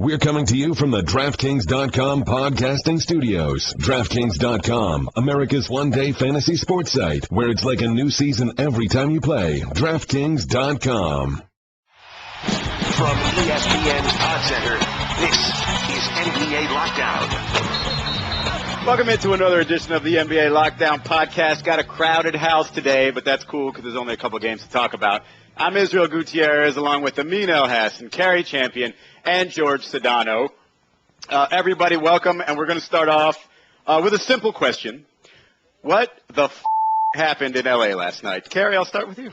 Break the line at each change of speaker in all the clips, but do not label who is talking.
We're coming to you from the DraftKings.com podcasting studios. DraftKings.com, America's one-day fantasy sports site, where it's like a new season every time you play. DraftKings.com.
From ESPN's Pod Center, this is NBA Lockdown.
Welcome into another edition of the NBA Lockdown podcast. Got a crowded house today, but that's cool because there's only a couple games to talk about. I'm Israel Gutierrez, along with Amin Elhassan, Cari champion, and Jorge Sedano. Everybody, welcome, and we're going to start off with a simple question. What the happened in L.A. last night? Cari, I'll start with you.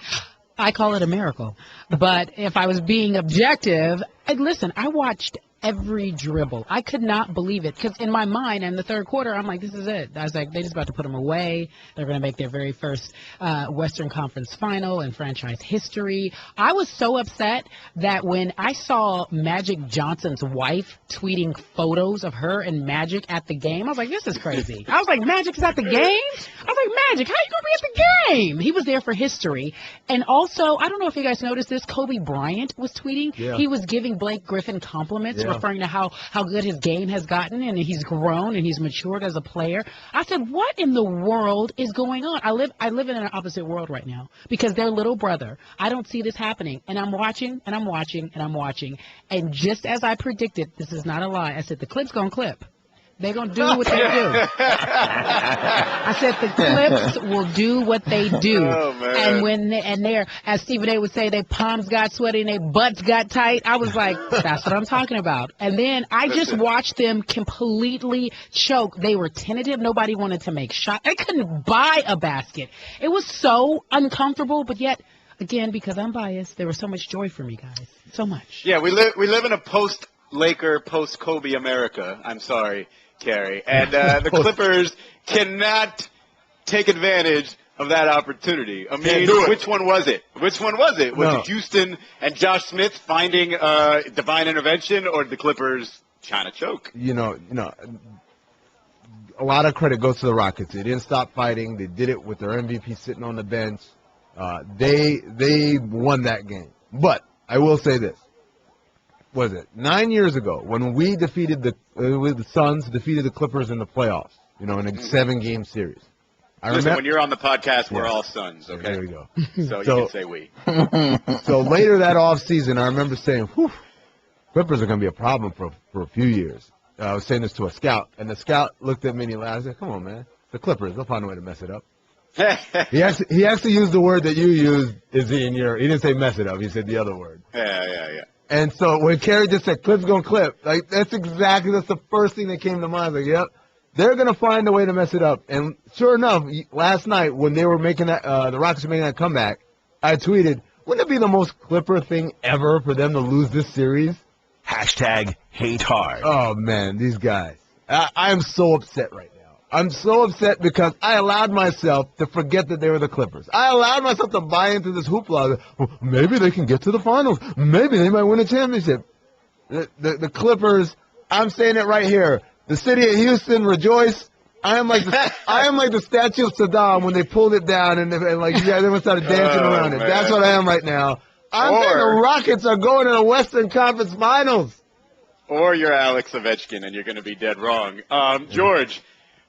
I call it a miracle. But if I was being objective, listen, I watched every dribble. I could not believe it because in my mind, in the third quarter, I'm like, this is it. I was like, they just about to put them away. They're going to make their very first Western Conference final in franchise history. I was so upset that when I saw Magic Johnson's wife tweeting photos of her and Magic at the game, I was like, this is crazy. I was like, Magic's at the game? I was like, Magic, how you going to be at the game? He was there for history. And also, I don't know if you guys noticed this, Kobe Bryant was tweeting. Yeah. He was giving Blake Griffin compliments, referring to how good his game has gotten and he's grown and he's matured as a player. I said, what in the world is going on? I live in an opposite world right now because their little brother, I don't see this happening. And I'm watching and I'm watching and I'm watching. And just as I predicted, this is not a lie, I said, the clip's going to clip. They're going to do what they do. I said the Clips will do what they do. Oh, man. And they're, as Stephen A. would say, their palms got sweaty and their butts got tight. I was like, that's what I'm talking about. And then I just watched them completely choke. They were tentative. Nobody wanted to make shots. They couldn't buy a basket. It was so uncomfortable, but yet, again, because I'm biased, there was so much joy for me, guys. So much.
Yeah, we live in a post-Laker, post-Kobe America. I'm sorry, Cari. And the Clippers cannot take advantage of that opportunity. I mean, which one was it? Was it Houston and Josh Smith finding divine intervention, or the Clippers trying to choke?
You know, a lot of credit goes to the Rockets. They didn't stop fighting. They did it with their MVP sitting on the bench. They won that game. But I will say this. Was it 9 years ago when we defeated the Suns defeated the Clippers in the playoffs, in a 7-game series?
Listen, when you're on the podcast, we're all Suns, okay?
There we go.
So you can say we.
So later that offseason, I remember saying, whew, Clippers are going to be a problem for a few years. I was saying this to a scout, and the scout looked at me and he laughed. I said, come on, man. The Clippers, they'll find a way to mess it up. He actually used the word that you used, Izzy, he didn't say mess it up. He said the other word.
Yeah.
And so when Cari just said, Clip's going to clip, that's the first thing that came to mind. Like, yep, they're going to find a way to mess it up. And sure enough, last night when they were making that, the Rockets were making that comeback, I tweeted, wouldn't it be the most Clipper thing ever for them to lose this series?
#HateHard.
Oh, man, these guys. I am so upset right now. I'm so upset because I allowed myself to forget that they were the Clippers. I allowed myself to buy into this hoopla. Well, maybe they can get to the finals. Maybe they might win a championship. The Clippers, I'm saying it right here. The city of Houston, rejoice. I am like the statue of Sedano when they pulled it down and everyone started dancing around it. Man. That's what I am right now. I'm saying the Rockets are going to the Western Conference Finals.
Or you're Alex Ovechkin and you're going to be dead wrong. George.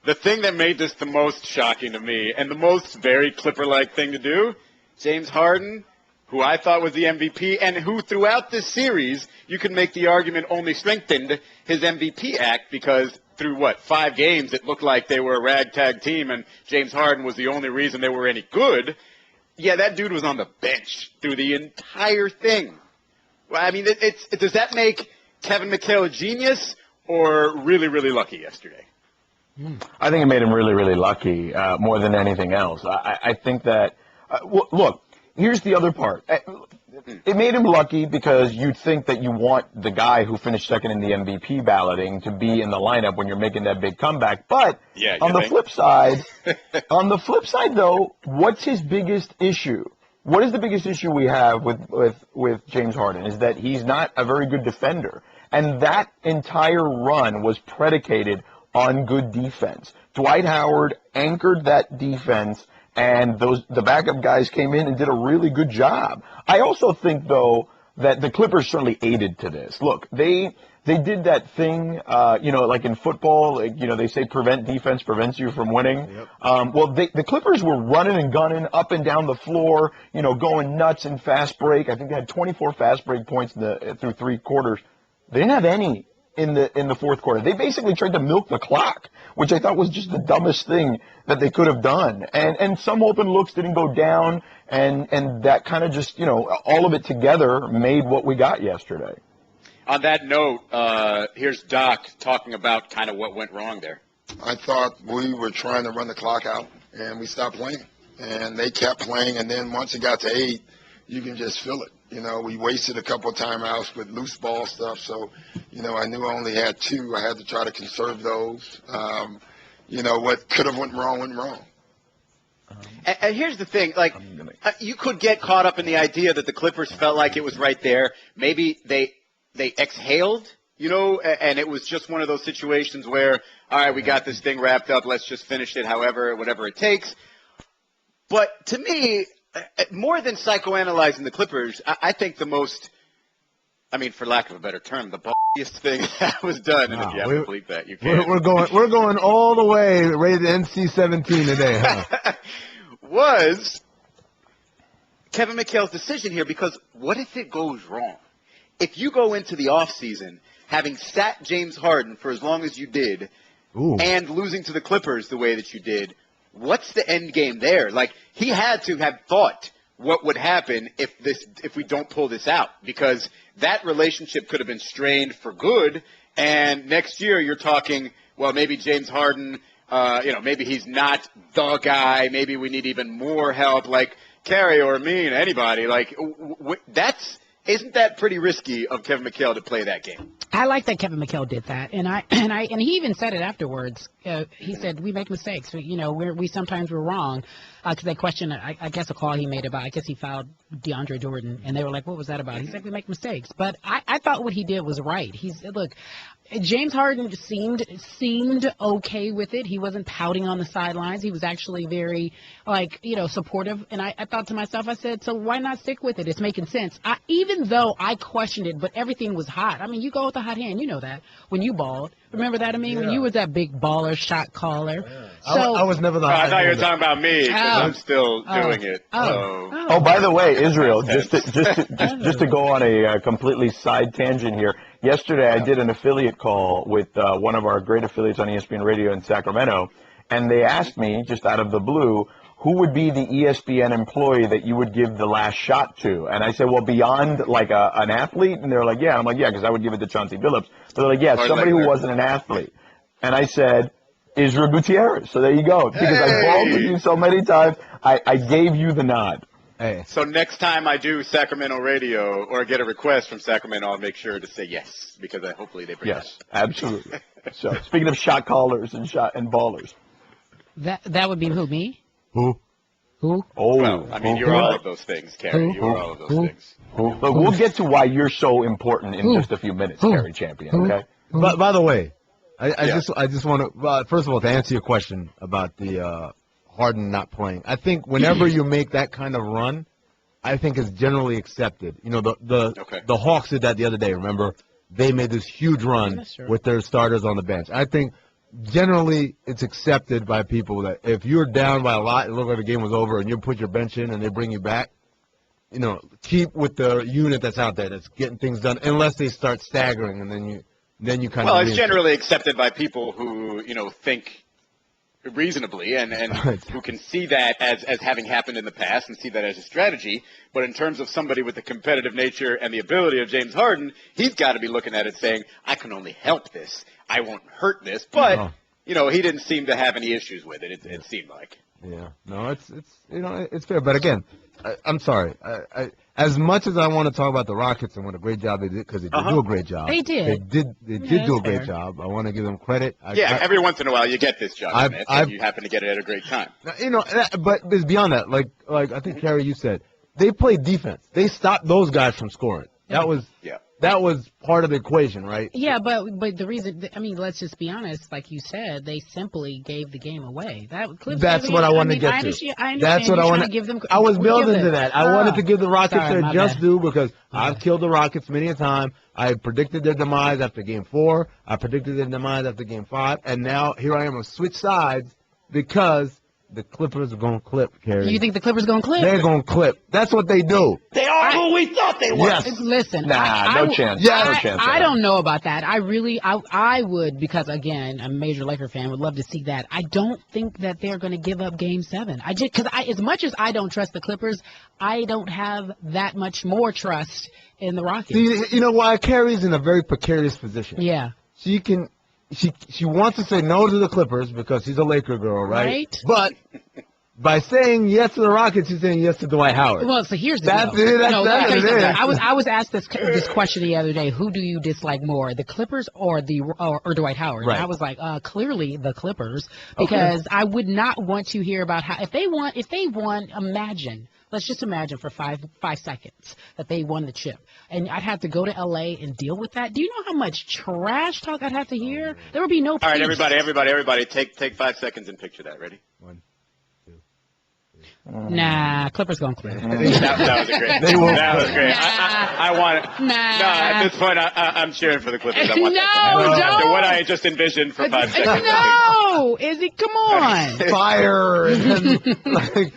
The thing that made this the most shocking to me and the most very Clipper-like thing to do, James Harden, who I thought was the MVP and who throughout this series you could make the argument only strengthened his MVP act because through, 5 games it looked like they were a ragtag team and James Harden was the only reason they were any good. Yeah, that dude was on the bench through the entire thing. Well, I mean, does that make Kevin McHale a genius or really, really lucky yesterday?
I think it made him really, really lucky more than anything else. I think that, look, here's the other part. It made him lucky because you'd think that you want the guy who finished second in the MVP balloting to be in the lineup when you're making that big comeback. But on the flip side, though, what's his biggest issue? What is the biggest issue we have with James Harden is that he's not a very good defender. And that entire run was predicated on good defense. Dwight Howard anchored that defense, and the backup guys came in and did a really good job. I also think, though, that the Clippers certainly aided to this. Look, they They did that thing, like in football, they say prevent defense prevents you from winning.
Yep.
The Clippers were running and gunning up and down the floor, going nuts in fast break. I think they had 24 fast break points through 3 quarters. They didn't have any in the fourth quarter. They basically tried to milk the clock, which I thought was just the dumbest thing that they could have done. And some open looks didn't go down, and that kind of just, all of it together made what we got yesterday.
On that note, here's Doc talking about kind of what went wrong there.
I thought we were trying to run the clock out, and we stopped playing. And they kept playing, and then once it got to 8, you can just feel it. We wasted a couple of timeouts with loose ball stuff, so, I knew I only had 2. I had to try to conserve those. What could have went wrong went wrong.
And here's the thing, you could get caught up in the idea that the Clippers felt like it was right there. Maybe they exhaled, and it was just one of those situations where, all right, we got this thing wrapped up, let's just finish it whatever it takes. But to me, more than psychoanalyzing the Clippers, I think the most, for lack of a better term, the ballsiest thing that was done, and if you haven't believed that, you can.
We're going all the way, rated NC-17 today, huh?
Was Kevin McHale's decision here, because what if it goes wrong? If you go into the offseason having sat James Harden for as long as you did, and losing to the Clippers the way that you did, what's the end game there? He had to have thought what would happen if we don't pull this out, because that relationship could have been strained for good, and next year you're talking, well, maybe James Harden, maybe he's not the guy, maybe we need even more help, like Cari or Amin, anybody, isn't that pretty risky of Kevin McHale to play that game?
I like that Kevin McHale did that, and he even said it afterwards. He said we make mistakes. We sometimes we're wrong, because they questioned I guess a call he made about, I guess he fouled DeAndre Jordan, and they were like, what was that about? He said we make mistakes, but I thought what he did was right. Look, James Harden seemed okay with it. He wasn't pouting on the sidelines. He was actually very supportive. And I thought to myself, I said, so why not stick with it? It's making sense. Even though I questioned it, but everything was hot. You go with a hot hand. You know that when you balled. Remember that? When you was that big baller shot caller.
Yeah.
So
I was never the.
I thought you were talking about me, because I'm still doing it.
Oh, by the way, Israel, just to go on a completely side tangent here. Yesterday, I did an affiliate call with one of our great affiliates on ESPN Radio in Sacramento, and they asked me, just out of the blue, who would be the ESPN employee that you would give the last shot to? And I said, well, beyond an athlete? And they're like, yeah. I'm like, yeah, because I would give it to Chauncey Billups. But they're like, yeah, somebody who wasn't an athlete. And I said, Israel Gutierrez. So there you go. Because I balled with you so many times, I gave you the nod.
Hey.
So next time I do Sacramento radio or get a request from Sacramento, I'll make sure to say yes, because hopefully they bring
Yes, absolutely. So speaking of shot callers and ballers.
that would be who, me?
Who?
Oh,
well, you're all of those things, Cari. You're all of those things.
Look, we'll get to why you're so important in just a few minutes, Cari Champion, okay?
But by the way, I just want to first of all, to answer your question about the Harden not playing. I think whenever you make that kind of run, I think it's generally accepted. The Hawks did that the other day. Remember, they made this huge run with their starters on the bench. I think generally it's accepted by people that if you're down by a lot, it looked like the game was over, and you put your bench in and they bring you back, keep with the unit that's out there that's getting things done, unless they start staggering, and then you kind of.
Well, it's generally accepted by people who think reasonably and who can see that as having happened in the past and see that as a strategy. But in terms of somebody with the competitive nature and the ability of James Harden, he's got to be looking at it saying, I can only help this. I won't hurt this. But, he didn't seem to have any issues with it, it seemed like.
Yeah. No, it's fair. But again, I'm sorry. As much as I want to talk about the Rockets and what a great job they did, because they did do a great job.
They did.
They did do a great job. I want to give them credit.
Every once in a while you get this job, and you happen to get it at a great time.
But it's beyond that. Like I think, Cari, you said, they played defense. They stopped those guys from scoring. That was that was part of the equation, right?
Yeah, but the reason, I mean, let's just be honest. Like you said, they simply gave the game away.
That's what I wanted to get to.
I understand.
That's what I wanted
to give them.
I was building to that. I wanted to give the Rockets
Sorry,
their
my
just
bad.
due because I've killed the Rockets many a time. I predicted their demise after Game 4. I predicted their demise after Game 5. And now here I am on switch sides because the Clippers are going to clip, Cari.
You think the Clippers going to clip?
They're going to clip. That's what they do.
They are who we thought they were.
Yes.
Listen,
Nah, no chance.
Yeah,
no chance.
I don't know about that. I would, because again, I'm a major Laker fan, would love to see that. I don't think that they're going to give up Game 7. Because as much as I don't trust the Clippers, I don't have that much more trust in the Rockets.
See, you know why? Cari's in a very precarious position.
Yeah.
She wants to say no to the Clippers because she's a Laker girl, right?
Right.
But by saying yes to the Rockets, she's saying yes to Dwight Howard.
Well, so here's the
That's
deal.
it. That's
No,
that.
let me tell you
It is.
something. I was asked this question the other day. Who do you dislike more, the Clippers or Dwight Howard?
Right.
And I was like, clearly the Clippers, because I would not want to hear about how if they won. Imagine. Let's just imagine for five seconds that they won the chip, and I'd have to go to L.A. and deal with that. Do you know how much trash talk I'd have to hear? There would be no.
All right,
peace.
everybody, take 5 seconds and picture that. Ready?
1, 2, 3.
Nah, Clippers gonna clear.
That was a great. That was great. I want it.
Nah.
No, at this point, I'm cheering for the Clippers. I want
No,
that.
don't.
After what I just envisioned for 5 seconds.
No, Izzy, come on.
Fire and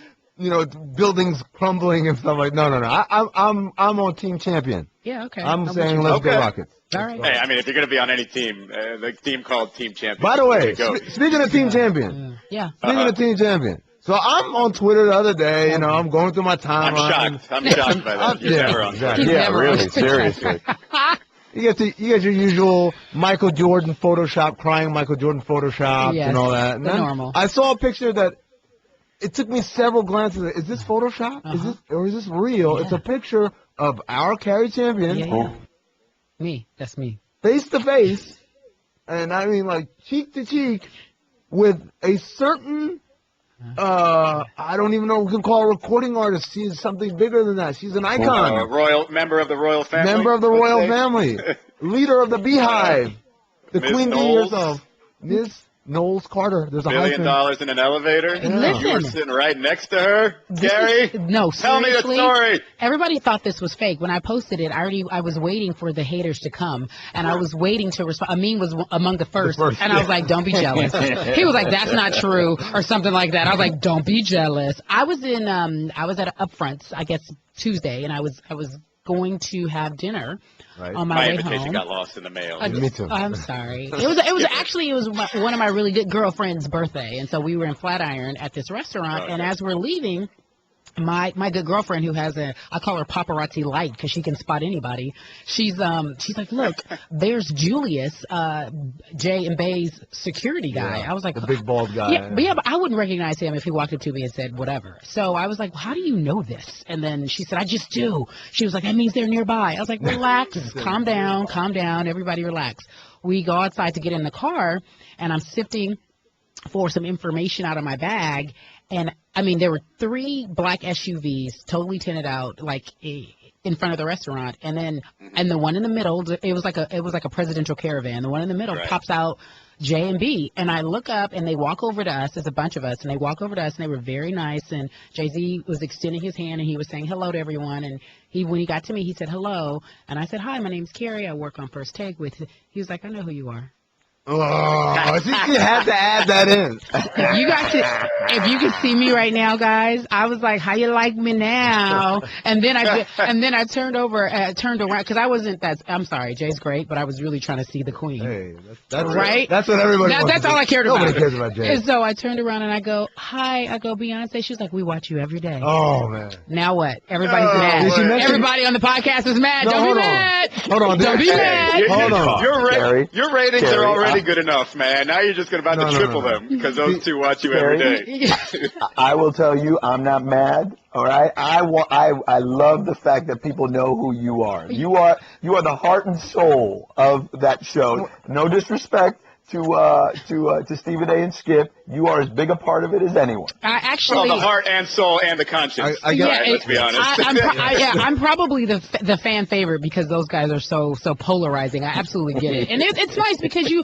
buildings crumbling and stuff like. No. I'm on Team Champion.
Yeah, okay.
I'm
with
saying
you.
let's go
Okay.
Rockets.
All right.
Hey, I mean, if you're going to be on any team, the team called Team Champion.
By the way,
go.
speaking of Team Champion,
Yeah.
speaking of Team Champion, so I'm on Twitter the other day. I'm going through my timeline.
I'm shocked by that. You're never on
exactly.
Twitter.
Yeah, really, seriously.
You get your usual Michael Jordan Photoshop, crying Michael Jordan Photoshop
Yes,
and all that. And
the
then
normal.
I saw a picture that it took me several glances. Is this Photoshop? Is this real?
Yeah.
It's a picture of our Cari Champion,
Yeah. Me. That's me.
face to face, and I mean like cheek to cheek, with a certain I don't even know what we can call a recording artist. She's something bigger than that. She's an icon.
Royal member of the royal family.
Member of the royal family. Leader of the Beehive. The
Ms.
Queen Bee
Knowles?
herself. Ms. Knowles Carter. There's a
$1 million
hyphen.
in an elevator.
Listen.
You were sitting right next to her, Gary.
No,
Tell me the
seriously?
story.
Everybody thought this was fake. When I posted it, I was waiting for the haters to come, and I was waiting to respond. Amin was among the first, and I was like, "Don't be jealous." He was like, "That's not true," or something like that. I was like, "Don't be jealous." I was at Upfronts, I guess Tuesday, and I was going to have dinner on my
My
way
invitation
home.
got lost in the mail.
Me too.
I'm sorry. It was one of my really good girlfriend's birthday, and so we were in Flatiron at this restaurant. And as we're leaving, my good girlfriend, who has I call her paparazzi light because she can spot anybody. She's like, look, there's Julius, Jay and Bay's security guy.
Yeah,
I was like,
the big bald guy.
but I wouldn't recognize him if he walked up to me and said whatever. So I was like, well, how do you know this? And then she said, I just do. She was like, that means they're nearby. I was like, relax, calm down, everybody relax. We go outside to get in the car, and I'm sifting for some information out of my bag. And I mean, there were 3 black SUVs, totally tinted out, like in front of the restaurant, and then and the one in the middle, it was like a presidential caravan. The one in the middle pops out J and B, and I look up, and they walk over to us. There's a bunch of us, and they walk over to us, and they were very nice. And Jay-Z was extending his hand, and he was saying hello to everyone. And when he got to me, he said hello, and I said, hi, my name's Cari. I work on First Take with. He was like, I know who you are.
Oh, she had to add that in.
If you could see me right now, guys, I was like, "How you like me now?" And then I turned around because I wasn't that. I'm sorry, Jay's great, but I was really trying to see the queen.
Hey, that's
right.
That's what everybody.
That's all I cared about.
Nobody cares about Jay.
And so I turned around and I go, "Hi," I go, "Beyonce." She's like, "We watch you every day."
Oh man.
Now what? Everybody's mad.
Did she mention-
Everybody on the podcast is mad.
No,
Don't be
hold on.
mad.
Hold on.
Don't be mad.
Hold on.
Your ratings
Cari,
are already good enough, man. Now you're just about to triple them because those two watch you every day.
I will tell you, I'm not mad. All right, I love the fact that people know who you are. You are the heart and soul of that show. No disrespect to Stephen A. and Skip. You are as big a part of it as anyone.
Well, the heart and soul and the conscience. Let's be honest.
I'm probably the fan favorite because those guys are so polarizing. I absolutely get it, and it's nice because you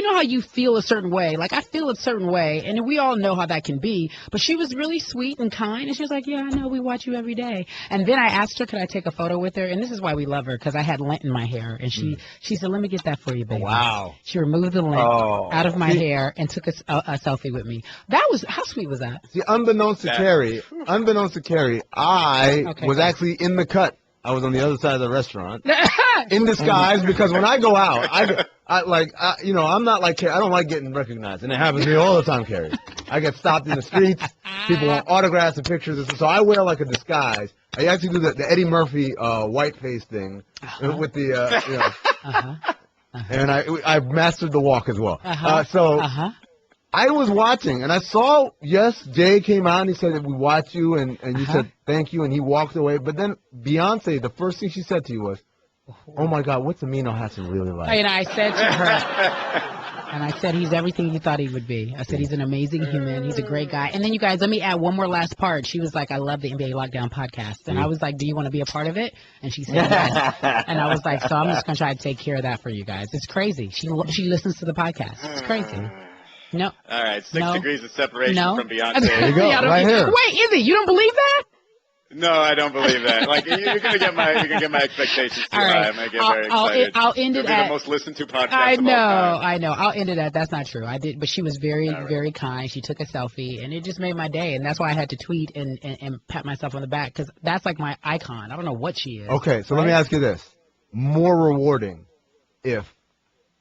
know how you feel a certain way. Like I feel a certain way, and we all know how that can be. But she was really sweet and kind, and she was like, "Yeah, I know, we watch you every day." And then I asked her, "Could I take a photo with her?" And this is why we love her, because I had lint in my hair, and she said, "Let me get that for you, baby."
Wow.
She removed the lint out of my hair and took a selfie with me. That was how sweet was that?
See, unbeknownst to Cari, I was actually in the cut. I was on the other side of the restaurant in disguise because when I go out, I'm not like Cari. I don't like getting recognized, and it happens to me all the time, Cari. I get stopped in the streets. People want autographs and pictures, and so I wear like a disguise. I actually do the Eddie Murphy white face thing with the and I've mastered the walk as well. I was watching, and I saw, Jay came out, and he said that we watch you, and you said thank you, and he walked away. But then Beyonce, the first thing she said to you was, "Oh, my God, what's Amin Elhassan really like?"
And I said to her, and I said, he's everything you thought he would be. I said, he's an amazing human. He's a great guy. And then, you guys, let me add one more last part. She was like, "I love the NBA Lockdown podcast." And I was like, "Do you want to be a part of it?" And she said, "Yes." And I was like, so I'm just going to try to take care of that for you guys. It's crazy. She listens to the podcast. It's crazy. No.
All right, 6 degrees of separation from Beyonce.
There you go, right here.
Wait, Izzy, you don't believe that?
No, I don't believe that. Like you're gonna get my expectations too high. I'm gonna get very excited.
I'll end it
It'll be the most listened to podcast.
I know,
of all time.
I know. I'll end it at that's not true. I did, but she was very, very kind. She took a selfie, and it just made my day. And that's why I had to tweet and pat myself on the back because that's like my icon. I don't know what she is.
Okay, so let me ask you this: more rewarding if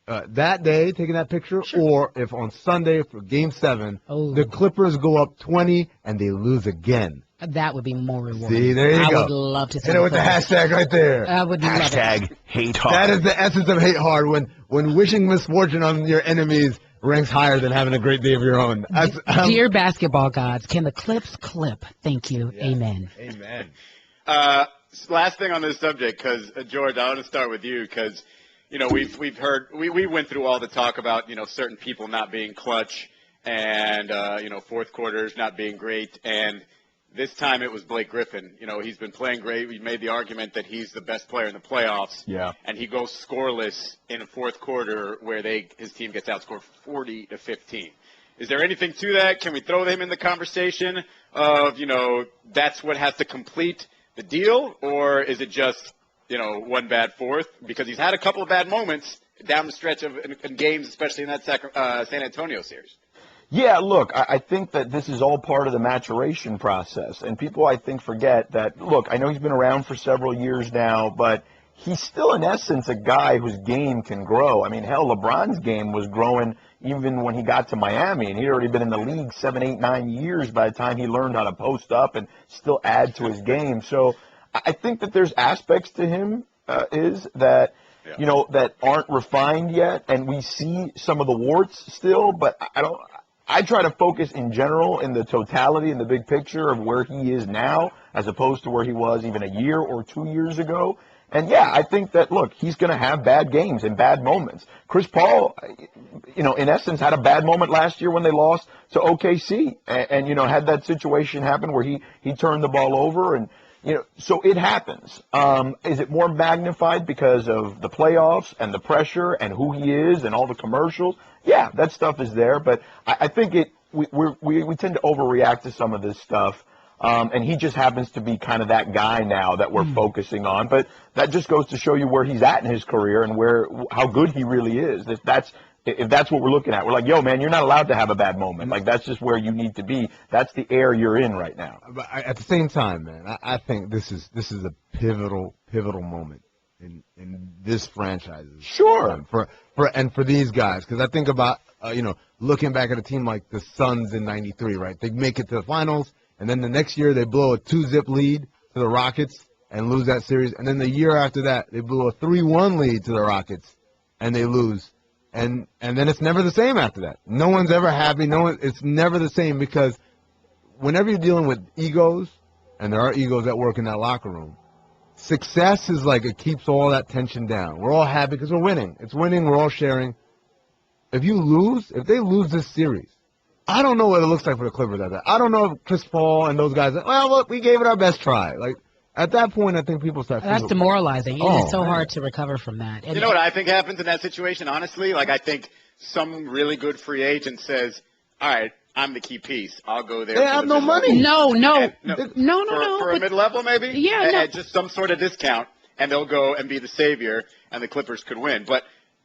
that day taking that picture, or if on Sunday for Game 7, the Clippers go up 20 and they lose again.
That would be more rewarding.
See, there you go.
I would love to see
it with the hashtag right there.
I would love it.
Hate hard.
That is the essence of hate hard. When wishing misfortune on your enemies ranks higher than having a great day of your own.
Dear basketball gods, can the Clips clip? Thank you. Yeah. Amen.
Amen.
Last thing on this subject, because George, I want to start with you, because we've heard we went through all the talk about certain people not being clutch and fourth quarters not being great, and this time it was Blake Griffin. He's been playing great. We made the argument that he's the best player in the playoffs.
Yeah.
And he goes scoreless in a fourth quarter where his team gets outscored 40-15. Is there anything to that? Can we throw him in the conversation of, that's what has to complete the deal? Or is it just, one bad fourth? Because he's had a couple of bad moments down the stretch in games, especially in that San Antonio series.
Yeah, look, I think that this is all part of the maturation process. And people, I think, forget that, look, I know he's been around for several years now, but he's still, in essence, a guy whose game can grow. I mean, hell, LeBron's game was growing even when he got to Miami, and he'd already been in the league 7, 8, 9 years by the time he learned how to post up and still add to his game. So I think that there's aspects to him that aren't refined yet, and we see some of the warts still, but I try to focus in general in the totality, in the big picture of where he is now as opposed to where he was even a year or 2 years ago. And, yeah, I think that, look, he's going to have bad games and bad moments. Chris Paul, in essence, had a bad moment last year when they lost to OKC and had that situation happen where he turned the ball over. And, so it happens. Is it more magnified because of the playoffs and the pressure and who he is and all the commercials? Yeah, that stuff is there, but I think we tend to overreact to some of this stuff, and he just happens to be kind of that guy now that we're focusing on. But that just goes to show you where he's at in his career and how good he really is. If that's what we're looking at, we're like, yo, man, you're not allowed to have a bad moment. Like, that's just where you need to be. That's the air you're in right now.
But at the same time, man, I think this is a pivotal moment in this franchise.
Sure.
For these guys, because I think about looking back at a team like the Suns in '93, right? They make it to the finals, and then the next year they blow a 2-zip lead to the Rockets and lose that series, and then the year after that they blew a 3-1 lead to the Rockets and they lose, and then it's never the same after that. No one's ever happy. It's never the same, because whenever you're dealing with egos, and there are egos at work in that locker room, success is like it keeps all that tension down. We're all happy because we're winning. It's winning. We're all sharing. if they lose this series, I don't know what it looks like for the Clippers at that. I don't know if Chris Paul and those guys, well, look, we gave it our best try. Like, at that point, I think people start
That's
feeling,
demoralizing.
Oh,
It's so
man.
hard to recover from that.
You know what I think happens in that situation, honestly? Like, I think some really good free agent says, all right, I'm the key piece. I'll go there.
They have no money.
No.
For a mid-level, maybe?
Yeah, no.
At just some sort of discount, and they'll go and be the savior, and the Clippers could win. But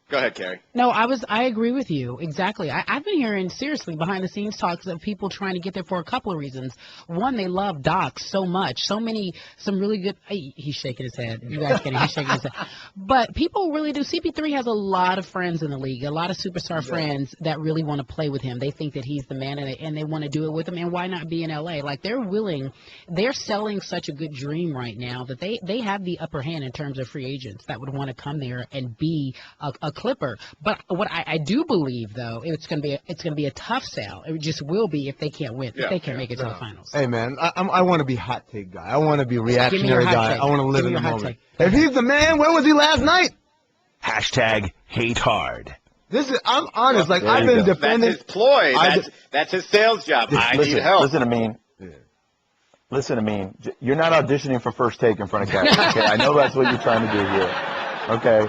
go ahead, Cari.
No, I agree with you. Exactly. I've been hearing, seriously, behind-the-scenes talks of people trying to get there for a couple of reasons. One, they love Doc so much. Some really good – he's shaking his head. You guys get it. He's shaking his head. But people really do. CP3 has a lot of friends in the league, a lot of superstar friends that really want to play with him. They think that he's the man, and they want to do it with him. And why not be in L.A.? Like, they're selling such a good dream right now that they have the upper hand in terms of free agents that would want to come there and be a Clipper. But what I do believe, though, it's going to be a tough sell. It just will be if they can't win, if they can't make it to the finals.
Hey, man, I want to be hot take guy. I want to be reactionary guy.
take.
I want to live
Give
in
me
the
your hot
moment.
take.
If he's the man, where was he last night?
Hashtag hate hard.
I'm honest. Like,
There
I've
you
been
go.
defending.
That's his ploy. That's his sales job. I need help.
Listen to me. Listen to me. You're not auditioning for First Take in front of Cari. Okay, I know that's what you're trying to do here. Okay,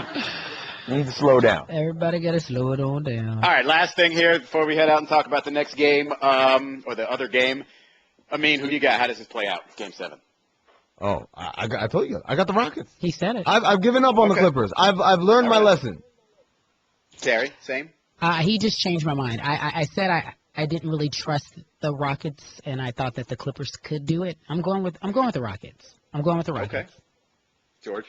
you need to slow down.
Everybody got to slow it on down.
All right, last thing here before we head out and talk about the next game, or the other game. Amin, who do you got? How does this play out? Game 7.
Oh, I told you, I got the Rockets.
He said it.
I've given up on the Clippers. I've learned my lesson.
Cari, same.
He just changed my mind. I said I didn't really trust the Rockets, and I thought that the Clippers could do it. I'm going with the Rockets.
Okay. George.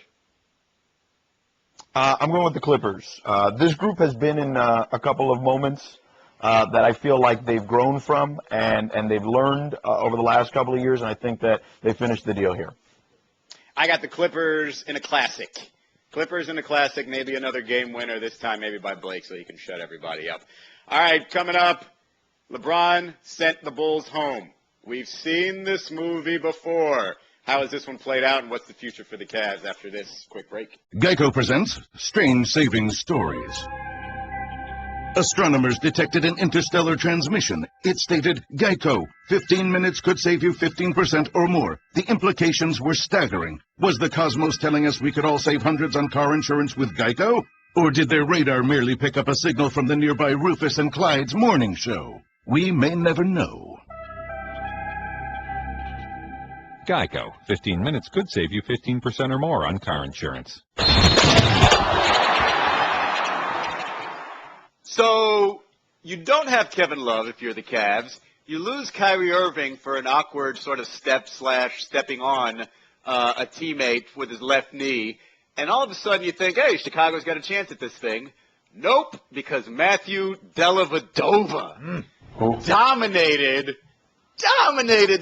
I'm going with the Clippers. This group has been in a couple of moments that I feel like they've grown from and they've learned over the last couple of years, and I think that they finished the deal here.
I got the Clippers in a classic. Clippers in a classic, maybe another game winner, this time maybe by Blake so he can shut everybody up. All right, coming up, LeBron sent the Bulls home. We've seen this movie before. How has this one played out, and what's the future for the Cavs after this quick break?
Geico presents Strange Savings Stories. Astronomers detected an interstellar transmission. It stated, Geico, 15 minutes could save you 15% or more. The implications were staggering. Was the cosmos telling us we could all save hundreds on car insurance with Geico? Or did their radar merely pick up a signal from the nearby Rufus and Clyde's morning show? We may never know.
Geico. 15 minutes could save you 15% or more on car insurance.
So, you don't have Kevin Love if you're the Cavs. You lose Kyrie Irving for an awkward sort of stepping on a teammate with his left knee. And all of a sudden you think, hey, Chicago's got a chance at this thing. Nope, because Matthew Dellavedova dominated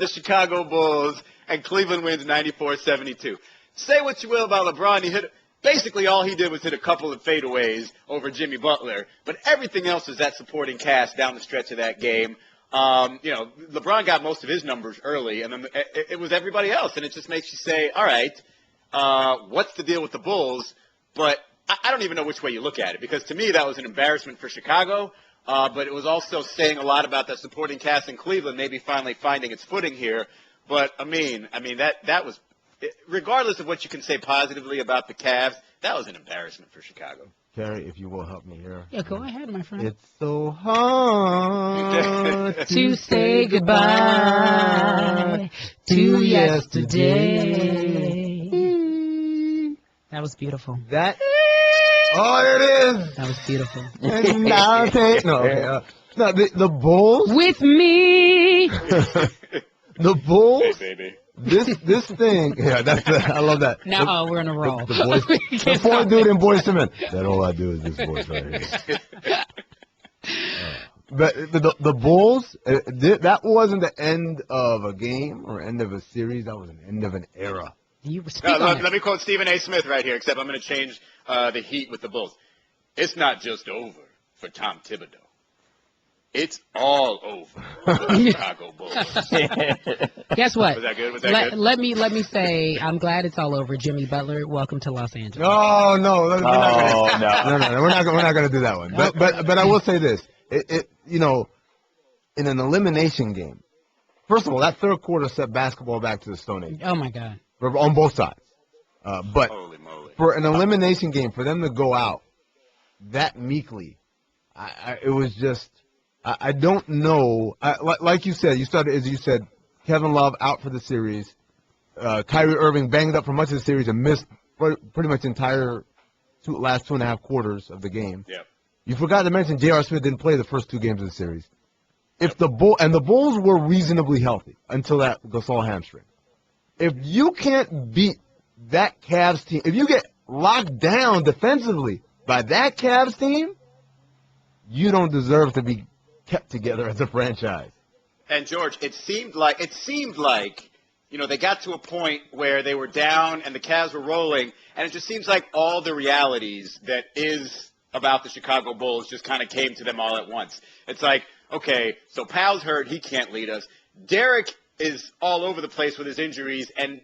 the Chicago Bulls, and Cleveland wins 94-72. Say what you will about LeBron, basically all he did was hit a couple of fadeaways over Jimmy Butler, but everything else was that supporting cast down the stretch of that game. LeBron got most of his numbers early, and then it was everybody else, and it just makes you say, all right, what's the deal with the Bulls? But I don't even know which way you look at it, because to me that was an embarrassment for Chicago, but it was also saying a lot about that supporting cast in Cleveland, maybe finally finding its footing here. But, I mean that was, regardless of what you can say positively about the Cavs, that was an embarrassment for Chicago.
Cari, if you will help me here.
Yeah, go ahead, my friend.
It's so hard
to say goodbye to yesterday. That was beautiful.
That. Oh, there it is.
That was beautiful.
And now take the Bulls.
With me.
The Bulls.
Hey, baby.
This thing. Yeah, I love that.
No, we're in a roll.
The poor dude in Boys to Men. That all I do is this voice right here. But the Bulls, that wasn't the end of a game or end of a series. That was an end of an era.
Let me quote Stephen A. Smith right here, except I'm going to change the heat with the Bulls. It's not just over for Tom Thibodeau. It's all over for the Chicago Bulls.
Guess what?
Was that good? Was that good?
Let me say, I'm glad it's all over. Jimmy Butler, welcome to Los Angeles.
No, no, we're not
no.
no, we're not going to do that one. But I will say this: you know, in an elimination game, first of all, that third quarter set basketball back to the Stone Age.
Oh my God!
On both sides. But
Holy moly.
for an elimination game, for them to go out that meekly, it was just. I don't know. Like you said, you said, Kevin Love out for the series. Kyrie Irving banged up for much of the series and missed pretty much entire last 2.5 quarters of the game.
Yep.
You forgot to mention J.R. Smith didn't play the first 2 games of the series. If the Bulls were reasonably healthy until that Gasol hamstring. If you can't beat that Cavs team, if you get locked down defensively by that Cavs team, you don't deserve to be kept together as a franchise.
And George, it seemed like they got to a point where they were down and the Cavs were rolling, and it just seems like all the realities that is about the Chicago Bulls just kind of came to them all at once. It's like, okay, so Powell's hurt, he can't lead us. Derek is all over the place with his injuries, and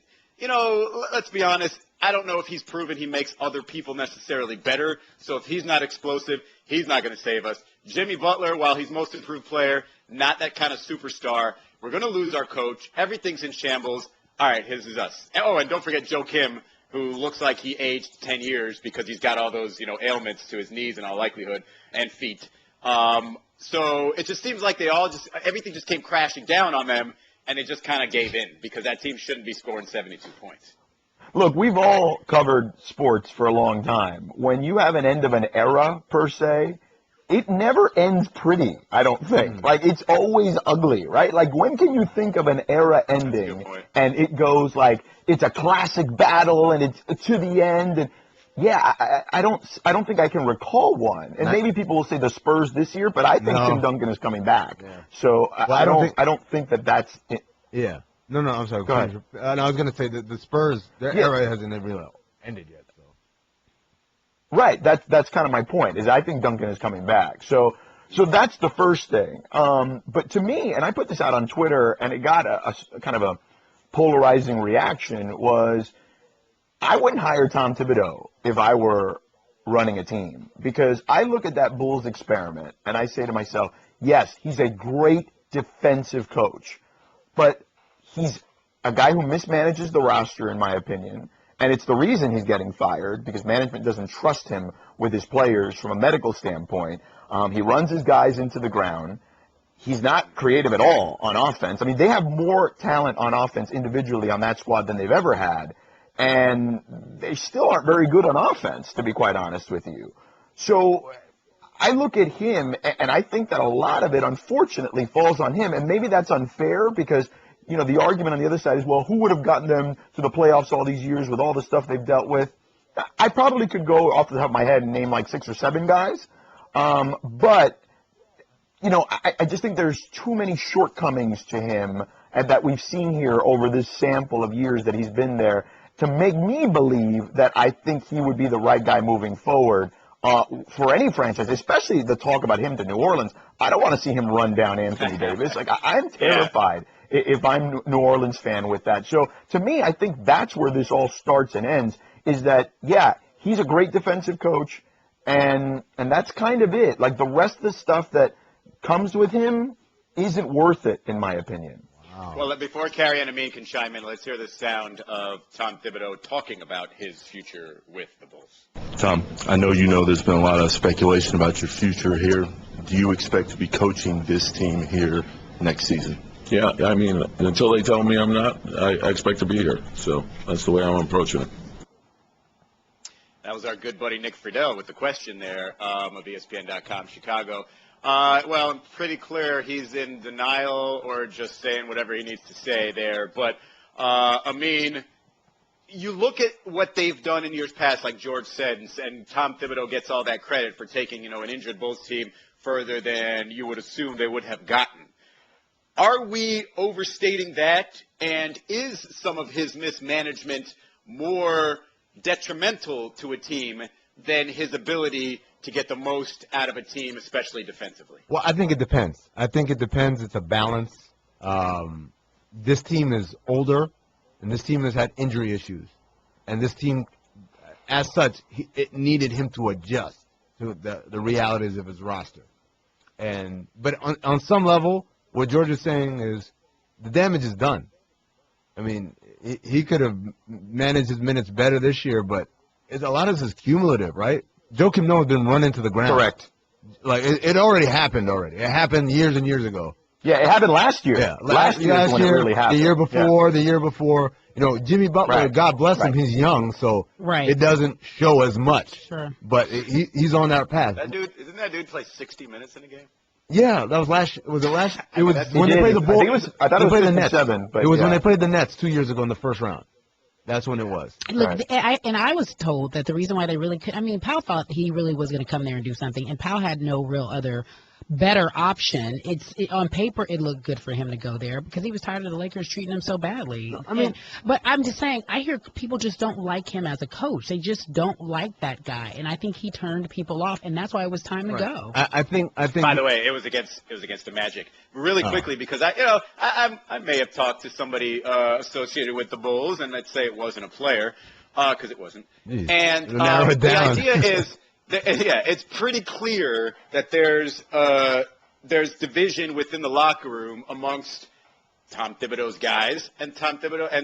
let's be honest, I don't know if he's proven he makes other people necessarily better. So if he's not explosive, he's not going to save us. Jimmy Butler, while he's most improved player, not that kind of superstar. We're going to lose our coach. Everything's in shambles. All right, his is us. Oh, and don't forget Joe Kim, who looks like he aged 10 years because he's got all those, ailments to his knees in all likelihood and feet. So it just seems like everything just came crashing down on them, and they just kind of gave in because that team shouldn't be scoring 72 points.
Look, we've all covered sports for a long time. When you have an end of an era, per se, it never ends pretty, I don't think. Like, it's always ugly, right? Like, when can you think of an era ending and it goes like, it's a classic battle and it's to the end? And yeah, I don't think I can recall one. And maybe people will say the Spurs this year, but I think Tim Duncan is coming back. Yeah. So I don't think that's it.
Yeah. No, I'm sorry.
Go ahead.
No, I was going to say that the Spurs, their era hasn't really ended yet. So.
Right. That's kind of my point, is I think Duncan is coming back. So that's the first thing. But to me, and I put this out on Twitter, and it got a kind of a polarizing reaction, was I wouldn't hire Tom Thibodeau if I were running a team. Because I look at that Bulls experiment, and I say to myself, yes, he's a great defensive coach. But he's a guy who mismanages the roster, in my opinion, and it's the reason he's getting fired, because management doesn't trust him with his players from a medical standpoint. He runs his guys into the ground. He's not creative at all on offense. I mean, they have more talent on offense individually on that squad than they've ever had, and they still aren't very good on offense, to be quite honest with you. So I look at him, and I think that a lot of it, unfortunately, falls on him, and maybe that's unfair because – the argument on the other side is, well, who would have gotten them to the playoffs all these years with all the stuff they've dealt with? I probably could go off the top of my head and name like 6 or 7 guys. But, I just think there's too many shortcomings to him and that we've seen here over this sample of years that he's been there to make me believe that I think he would be the right guy moving forward for any franchise, especially the talk about him to New Orleans. I don't want to see him run down Anthony Davis. Like, I'm terrified. If I'm a New Orleans fan with that. So to me, I think that's where this all starts and ends, is that, yeah, he's a great defensive coach, and that's kind of it. Like, the rest of the stuff that comes with him isn't worth it, in my opinion.
Wow.
Well, before Cari and Amin can chime in, let's hear the sound of Tom Thibodeau talking about his future with the Bulls.
Tom, I know there's been a lot of speculation about your future here. Do you expect to be coaching this team here next season?
Yeah, I mean, until they tell me I'm not, I expect to be here. So that's the way I'm approaching it.
That was our good buddy Nick Friedel with the question there of ESPN.com Chicago. Well, pretty clear he's in denial or just saying whatever he needs to say there. But, you look at what they've done in years past, like George said, and Tom Thibodeau gets all that credit for taking, an injured Bulls team further than you would assume they would have gotten. Are we overstating that? And is some of his mismanagement more detrimental to a team than his ability to get the most out of a team, especially defensively?
Well, I think it depends. It's a balance. This team is older, and this team has had injury issues. And this team, as such, it needed him to adjust to the realities of his roster. But on some level, what George is saying is the damage is done. I mean, he could have managed his minutes better this year, but a lot of this is cumulative, right? Joakim Noah has been run into the ground.
Correct.
Like, it already happened already. It happened years and years ago.
Yeah, it happened last year.
Yeah,
last year is when it really happened.
The year before. You know, Jimmy Butler,
Right.
God bless him,
Right.
he's young, so
Right.
it doesn't show as much.
Sure.
But he's on that path.
Isn't that dude play 60 minutes in a game?
Yeah, that was last. Was it last? It was
that's-
when
He
they played
did.
the Bulls.
I thought it was
they played the Nets.
57, but
it was when
yeah.
they played the Nets 2 years ago in the first round. That's when it was.
Look,
Right.
I was told that the reason why they really could, I mean, Powell thought he really was going to come there and do something, and Powell had no real other better option. On paper, it looked good for him to go there because he was tired of the Lakers treating him so badly.
I mean,
but I'm just saying, I hear people just don't like him as a coach. They just don't like that guy, and I think he turned people off, and that's why it was time to go.
I think.
By the way, it was against the Magic. Really quickly, because I may have talked to somebody associated with the Bulls, and let's say it wasn't a player, because it wasn't.
Geez,
And
narrow it
the
down.
idea is, it's pretty clear that there's division within the locker room amongst Tom Thibodeau's guys and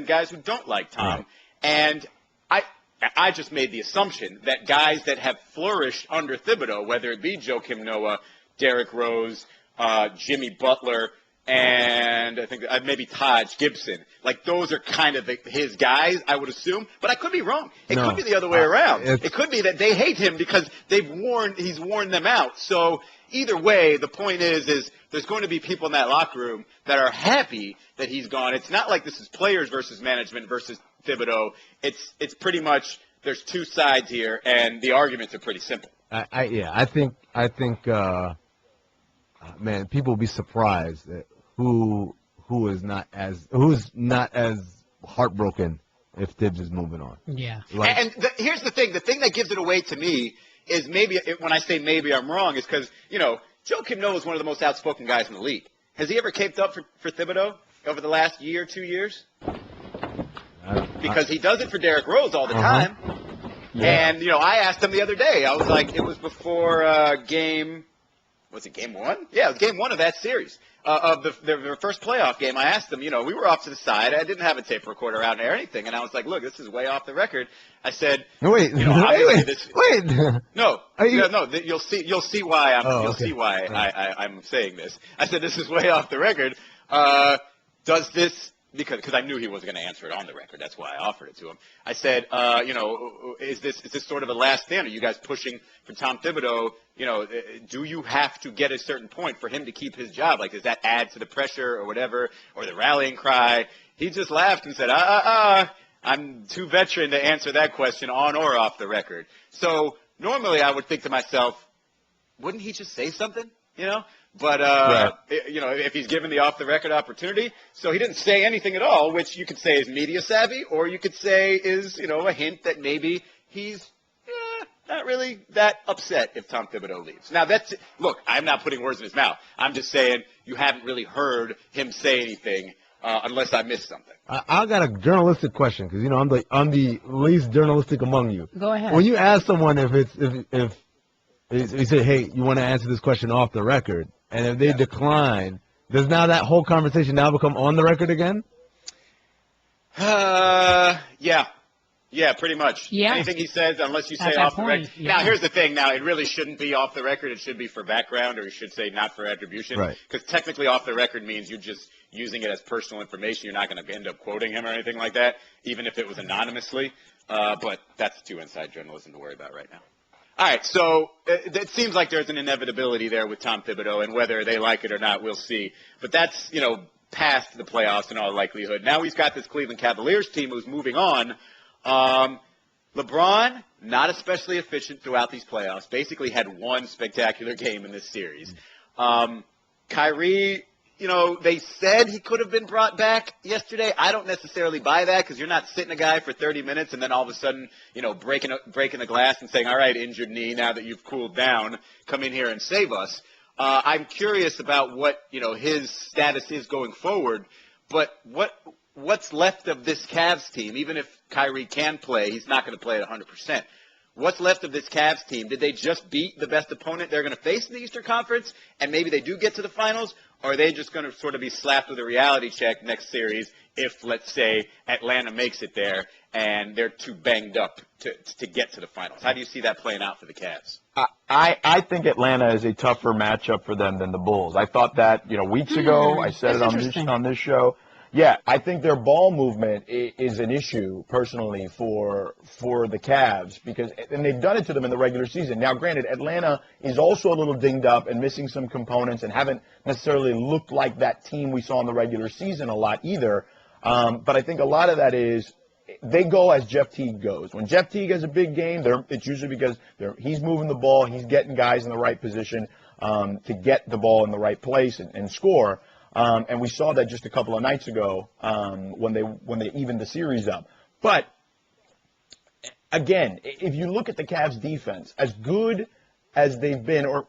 guys who don't like Tom. And I just made the assumption that guys that have flourished under Thibodeau, whether it be Joakim Noah, Derrick Rose, Jimmy Butler, and I think maybe Taj Gibson, like those are kind of his guys, I would assume. But I could be wrong. It could be the other way around. It could be that they hate him because he's worn them out. So either way, the point is there's going to be people in that locker room that are happy that he's gone. It's not like this is players versus management versus Thibodeau. It's pretty much there's two sides here, and the arguments are pretty simple.
I think. Man, people will be surprised at who's not as heartbroken if Tibbs is moving on.
Yeah.
And here's the thing that gives it away to me is when I say maybe I'm wrong is because, Joakim Noah is one of the most outspoken guys in the league. Has he ever caped up for Thibodeau over the last year, 2 years? Because he does it for Derrick Rose all the time.
Yeah.
And, I asked him the other day. I was like, it was before was it game one? Yeah, it was game one of that series. Of the first playoff game, I asked him, we were off to the side. I didn't have a tape recorder out there or anything. And I was like, look, this is way off the record. I said,
wait.
No. You'll see why I'm saying this. I said, this is way off the record. Does this, because I knew he wasn't going to answer it on the record. That's why I offered it to him. I said, is this sort of a last stand? Are you guys pushing for Tom Thibodeau? Do you have to get a certain point for him to keep his job? Like, does that add to the pressure or whatever, or the rallying cry? He just laughed and said, I'm too veteran to answer that question on or off the record. So normally I would think to myself, wouldn't he just say something? But,
Right.
if he's given the off-the-record opportunity. So he didn't say anything at all, which you could say is media savvy, or you could say is, a hint that maybe he's not really that upset if Tom Thibodeau leaves. Now, look, I'm not putting words in his mouth. I'm just saying you haven't really heard him say anything unless I missed something.
I got a journalistic question because, I'm the least journalistic among you.
Go ahead.
When you ask someone if you say, hey, you want to answer this question off the record, and if they decline, does now that whole conversation now become on the record again?
Yeah, pretty much.
Yeah.
Anything he says, unless you say
At that
off the record.
point, yeah.
Now, here's the thing. Now, it really shouldn't be off the record. It should be for background, or you should say not for attribution.
Right.
Because technically off the record means you're just using it as personal information. You're not going to end up quoting him or anything like that, even if it was anonymously. But that's too inside journalism to worry about right now. All right, so it seems like there's an inevitability there with Tom Thibodeau, and whether they like it or not, we'll see. But that's, past the playoffs in all likelihood. Now he's got this Cleveland Cavaliers team who's moving on. LeBron, not especially efficient throughout these playoffs, basically had one spectacular game in this series. Kyrie, they said he could have been brought back yesterday. I don't necessarily buy that because you're not sitting a guy for 30 minutes and then all of a sudden, breaking the glass and saying, all right, injured knee, now that you've cooled down, come in here and save us. I'm curious about what, his status is going forward, but what's left of this Cavs team? Even if Kyrie can play, he's not going to play at 100%. What's left of this Cavs team? Did they just beat the best opponent they're going to face in the Eastern Conference, and maybe they do get to the finals, or are they just going to sort of be slapped with a reality check next series if, let's say, Atlanta makes it there and they're too banged up to get to the finals? How do you see that playing out for the Cavs?
I think Atlanta is a tougher matchup for them than the Bulls. I thought that, weeks ago. I said it on this show. Yeah, I think their ball movement is an issue, personally, for the Cavs, and they've done it to them in the regular season. Now, granted, Atlanta is also a little dinged up and missing some components and haven't necessarily looked like that team we saw in the regular season a lot either. But I think a lot of that is they go as Jeff Teague goes. When Jeff Teague has a big game, it's usually because he's moving the ball, he's getting guys in the right position to get the ball in the right place and score. And we saw that just a couple of nights ago when they evened the series up. But again, if you look at the Cavs defense, as good as they've been, or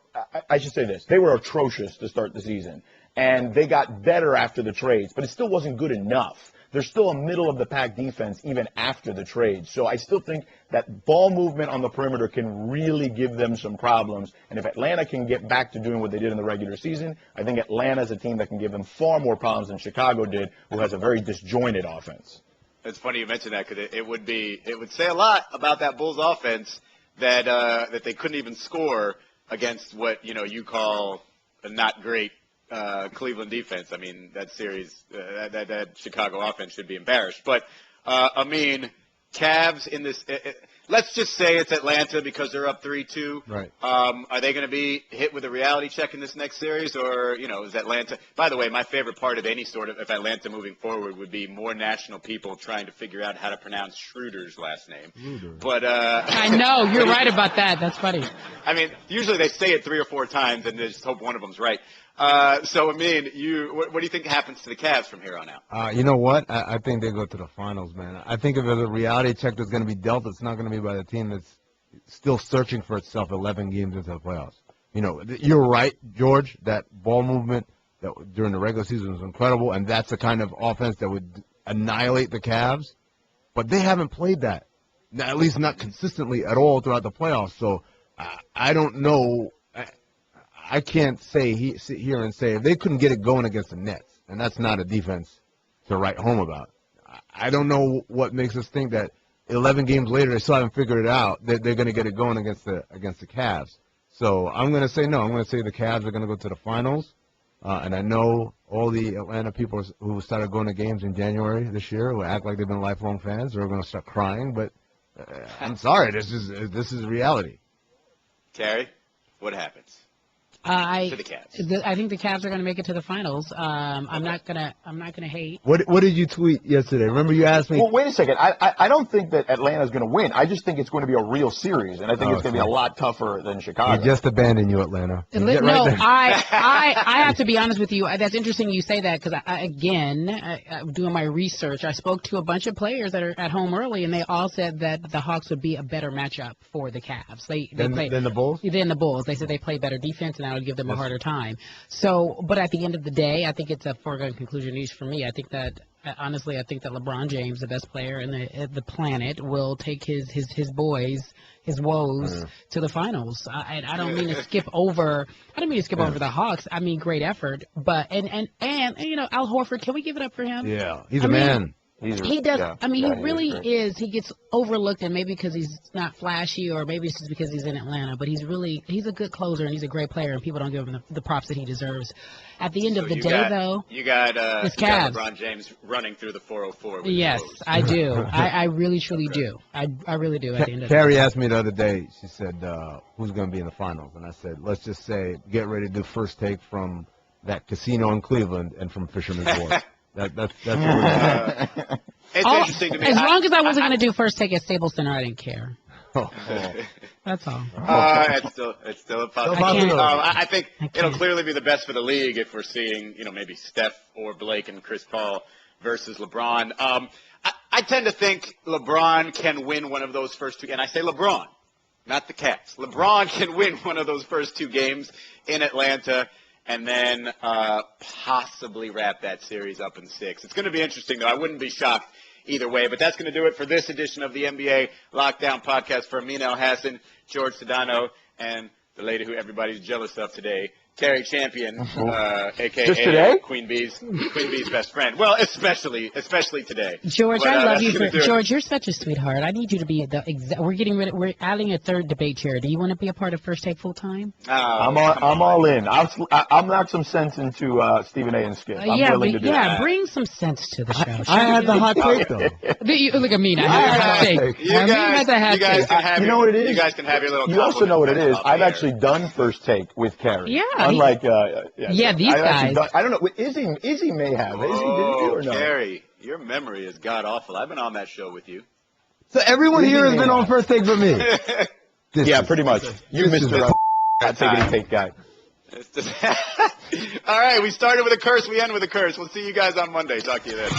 I should say this, they were atrocious to start the season. And they got better after the trades, but it still wasn't good enough. They're still a middle-of-the-pack defense even after the trade. So I still think that ball movement on the perimeter can really give them some problems. And if Atlanta can get back to doing what they did in the regular season, I think Atlanta's a team that can give them far more problems than Chicago did, who has a very disjointed offense.
It's funny you mentioned that because it would say a lot about that Bulls offense that they couldn't even score against what you call a not great Cleveland defense. I mean, that series, that Chicago offense should be embarrassed. But, Cavs in this, let's just say it's Atlanta because they're up 3-2.
Right.
Are they going to be hit with a reality check in this next series? Or, is Atlanta – by the way, my favorite part of any sort of – if Atlanta moving forward would be more national people trying to figure out how to pronounce Schroeder's last name.
Schroeder.
But
I know. You're right about that. That's funny.
I mean, usually they say it 3 or 4 times and they just hope one of them's right. So, what do you think happens to the Cavs from here on out?
You know what? I think they go to the finals, man. I think if there's a reality check that's going to be dealt, it's not going to be by the team that's still searching for itself 11 games into the playoffs. You're right, George, that ball movement that during the regular season was incredible, and that's the kind of offense that would annihilate the Cavs. But they haven't played that, at least not consistently at all throughout the playoffs. So I don't know. I can't sit here and say if they couldn't get it going against the Nets, and that's not a defense to write home about. I don't know what makes us think that 11 games later they still haven't figured it out that they're going to get it going against the Cavs. So I'm going to say no. I'm going to say the Cavs are going to go to the finals, and I know all the Atlanta people who started going to games in January this year will act like they've been lifelong fans. They're going to start crying, but I'm sorry. This is reality.
Cari, what happens?
I
the Cavs.
I think the Cavs are going to make it to the finals. I'm not gonna hate.
What did you tweet yesterday? Remember you asked me.
Well, wait a second. I don't think that Atlanta's going to win. I just think it's going to be a real series, and I think it's going to be a lot tougher than Chicago.
We just abandoned you, Atlanta.
I have to be honest with you. That's interesting you say that because doing my research, I spoke to a bunch of players that are at home early, and they all said that the Hawks would be a better matchup for the Cavs.
Than the Bulls?
Than the Bulls. They said they play better defense, and that would give them a harder time. So, but at the end of the day, I think it's a foregone conclusion each for me. I think that honestly, I think that LeBron James, the best player in the planet, will take his boys, his woes to the finals. I don't mean to skip over. I don't mean to skip over the Hawks. I mean great effort, but and Al Horford, can we give it up for him?
Yeah, he's a man.
He does. Yeah, I mean, he really is. He gets overlooked, and maybe because he's not flashy, or maybe it's just because he's in Atlanta. But he's a good closer, and he's a great player, and people don't give him the props that he deserves. At the end of the day, though,
you got
Cavs.
LeBron James running through the 404.
Yes, I do. I really, truly do. I really do. At the end of
Cari asked me the other day. She said, "Who's going to be in the finals?" And I said, "Let's just say, get ready to do first take from that casino in Cleveland and from Fisherman's Wharf." That's what we're
It's interesting to me.
As long as I wasn't going to do first take at Staples Center, I didn't care. That's all.
It's still a possibility. I think it'll clearly be the best for the league if we're seeing, maybe Steph or Blake and Chris Paul versus LeBron. I tend to think LeBron can win one of those first two, and I say LeBron, not the Cats. LeBron can win one of those first two games in Atlanta and then possibly wrap that series up in 6. It's going to be interesting, though. I wouldn't be shocked either way. But that's going to do it for this edition of the NBA Lockdown Podcast. For Amin Elhassan, George Sedano, and the lady who everybody's jealous of today, Cari Champion, a.k.a. Queen Bee's best friend. Well, especially today.
George, I love you. George, you're such a sweetheart. I need you to be we're adding a third debate chair. Do you want to be a part of First Take full time?
I'm all in. I'll knock some sense into Stephen A. and Skip. I'm willing to do that.
Bring some sense to the show.
I had the hot take, though.
Look at me. I had the hot take.
You know what it is?
You guys can have your little.
You also know what it is. I've actually done First Take with Cari.
Yeah.
Unlike,
these guys.
I don't know. Izzy may have. Izzy, did you or no?
Cari, your memory is god awful. I've been on that show with you.
So everyone here has been on First Take but me.
Pretty much. You Mr. Not taking a take guy.
All right, we started with a curse. We end with a curse. We'll see you guys on Monday. Talk to you then.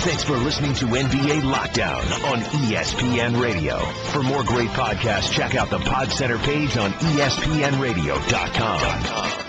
Thanks for listening to NBA Lockdown on ESPN Radio. For more great podcasts, check out the Pod Center page on ESPNradio.com.